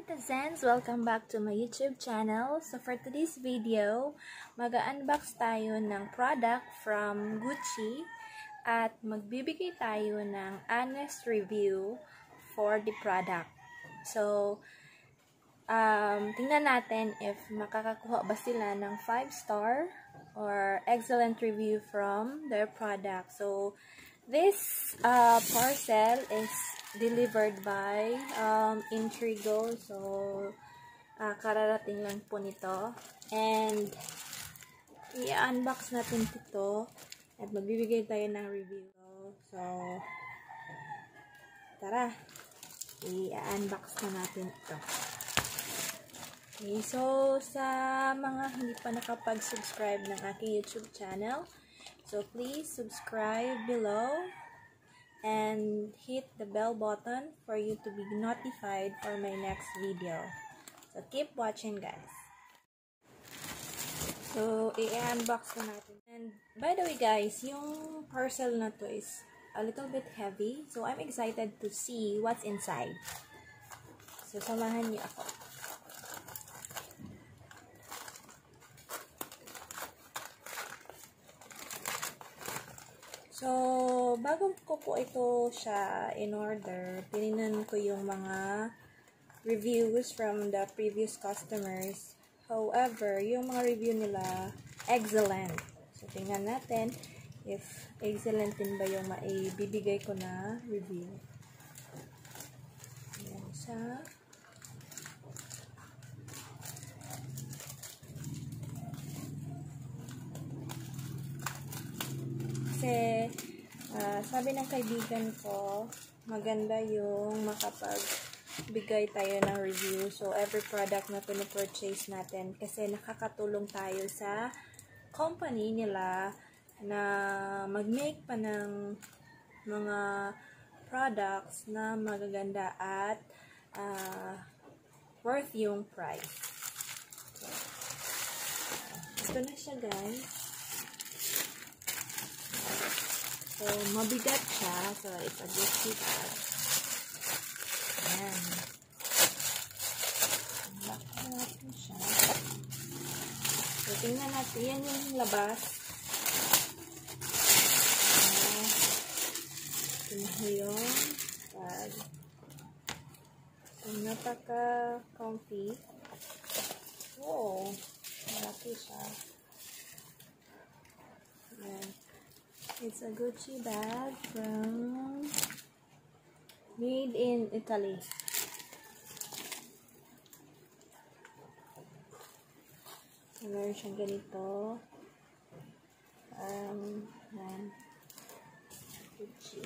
netizens! Welcome back to my YouTube channel. So for today's video, mag-unbox tayo ng product from Gucci at magbibigay tayo ng honest review for the product. So, tingnan natin if makakakuha ba sila ng 5-star or excellent review from their product. So, this parcel is delivered by Intrigo. So, kararating lang po nito. And, i-unbox natin ito at magbibigay tayo ng review. So, tara, i-unbox na natin ito. Okay, so, sa mga hindi pa nakapag-subscribe ng aking YouTube channel, so please subscribe below and hit the bell button for you to be notified for my next video. So, keep watching, guys. So, i-unbox na natin. And, by the way, guys, yung parcel na to is a little bit heavy. So, I'm excited to see what's inside. So, samahan niyo ako. So, bago ko po ito siya in order, tinignan ko yung mga reviews from the previous customers. However, yung mga review nila, excellent. So, tingnan natin if excellent din ba yung maibibigay ko na review. Ayan siya. Kasi, sabi ng kaibigan ko, maganda yung makapagbigay tayo ng review. So, every product na pinapurchase natin, kasi nakakatulong tayo sa company nila na mag-make pa ng mga products na magaganda at worth yung price. So, ito na siya, guys. So, mabigat siya. So, it's a Gucci bag. Ayan. Unlock natin siya. So, tingnan natin. Yan yung labas. Ito yung bag. So, napaka-comfy. Oh, malaki siya. Ayan. It's a Gucci bag from made in Italy. Meron siyang ganito. Yan. Gucci.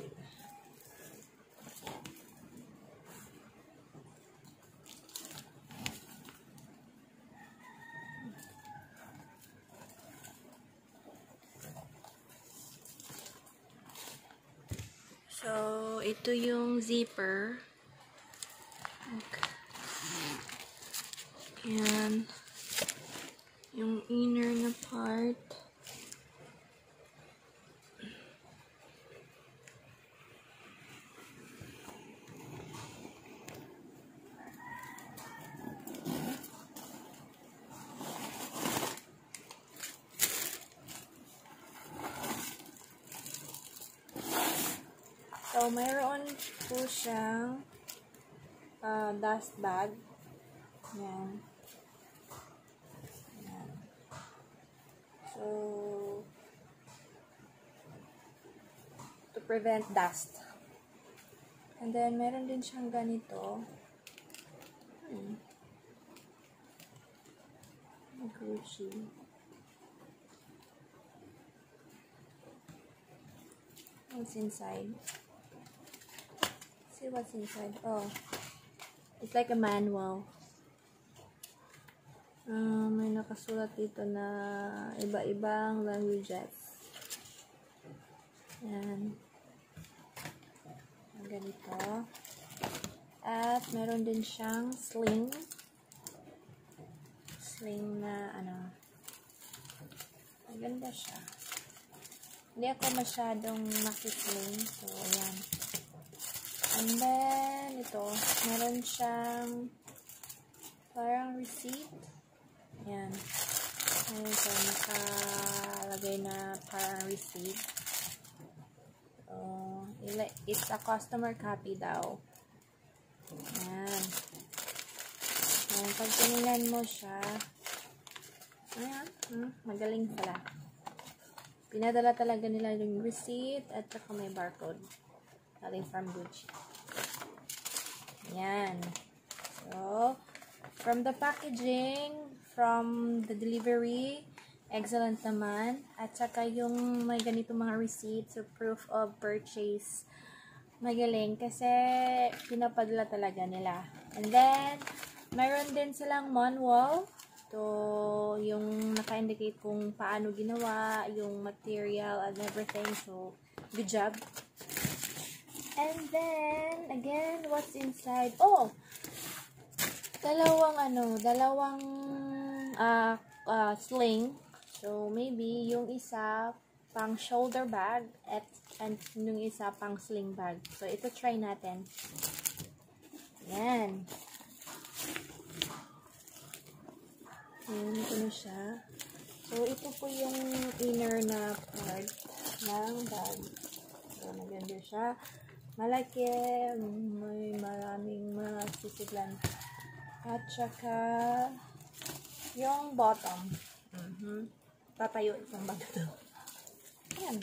So, ito yung zipper. Okay. Yan. Yung inner na part. So, mayroon po siyang dust bag. Yan. Yan. So, to prevent dust. And then, meron din siyang ganito. Gucci. What's inside? See what's inside. Oh, it's like a manual. May nakasulat dito na iba-ibang languages. Yan. Ganito. At meron din siyang sling. Sling na maganda siya. Hindi ako masyadong makisling. So, ayan. And then, ito, meron siyang parang receipt. Ayan. Ayan, so nakalagay na parang receipt. So, it's a customer copy daw. Ayan. Ayan, pag tinignan mo siya, ayan, magaling pala. Pinadala talaga nila yung receipt at saka may barcode. Galing from Gucci. Ayan. So, from the packaging, from the delivery, excellent naman. At saka yung may ganito mga receipts or proof of purchase, magaling kasi pinapadala talaga nila. And then, mayroon din silang manual. So, yung naka-indicate kung paano ginawa, yung material and everything. So, good job. And then, again, what's inside? Oh! Dalawang sling. So, maybe yung isa pang shoulder bag and yung isa pang sling bag. So, ito try natin. Yan. Ayan, ito na siya. So, ito po yung inner na part ng bag. So, maganda siya. Malaki, may maraming mga sisiglan. At saka, yung bottom. Tatayo itong bag ito. Ayan.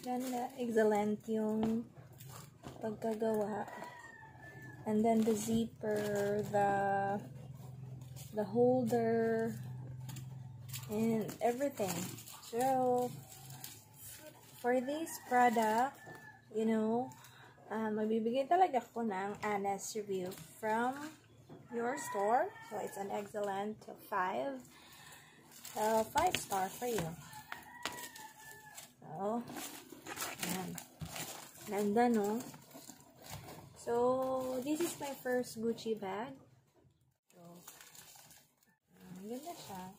Ganda. Excellent yung pagkagawa. And then the zipper, the holder, and everything. So, for this product, you know, magbibigay talaga ko ng honest review from your store. So, it's an excellent 5 star for you. So, ayan. Ganda, no? So, this is my first Gucci bag. So, ganda siya.